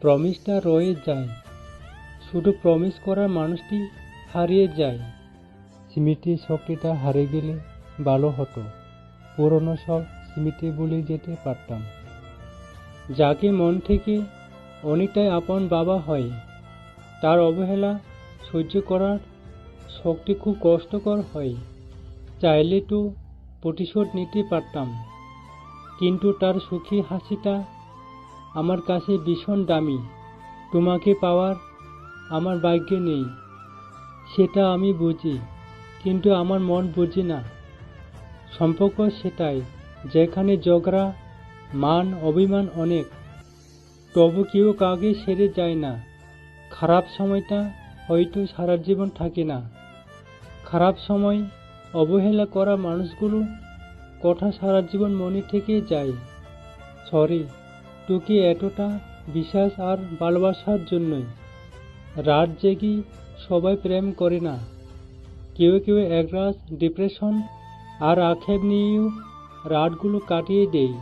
প্রমিসটা রয়ে যায়, শুধু প্রমিস করার মানুষটি হারিয়ে যায়। স্মৃতির শক্তিটা হারিয়ে গেলে ভালো হতো, পুরনো সব স্মৃতি ভুলে যেতে পারতাম। যাকে মন থেকে অনেকটাই আপন বাবা হয়, তার অবহেলা সহ্য করার শক্তি খুব কষ্টকর হয়। চাইলে তো প্রতিশোধ নিতে পারতাম, কিন্তু তার সুখী হাসিটা আমার কাছে ভীষণ দামি। তোমাকে পাওয়ার আমার ভাগ্যে নেই, সেটা আমি বুঝি, কিন্তু আমার মন বুঝি না। সম্পর্ক সেটাই, যেখানে ঝগড়া, মান অভিমান অনেক, তবু কেউ কাউকে ছেড়ে যায় না। খারাপ সময়টা হয়তো সারা জীবন থাকে না, খারাপ সময় অবহেলা করা মানুষগুলো কথা সারা জীবন মনে থেকে যায়। সরি তোকে এতটা বিশ্বাস আর ভালোবাসার জন্যই। রাত জেগে সবাই প্রেম করে না, কেউ কেউ একরাশ ডিপ্রেশন আর আক্ষেপ নিয়েও রাতগুলো কাটিয়ে দেয়।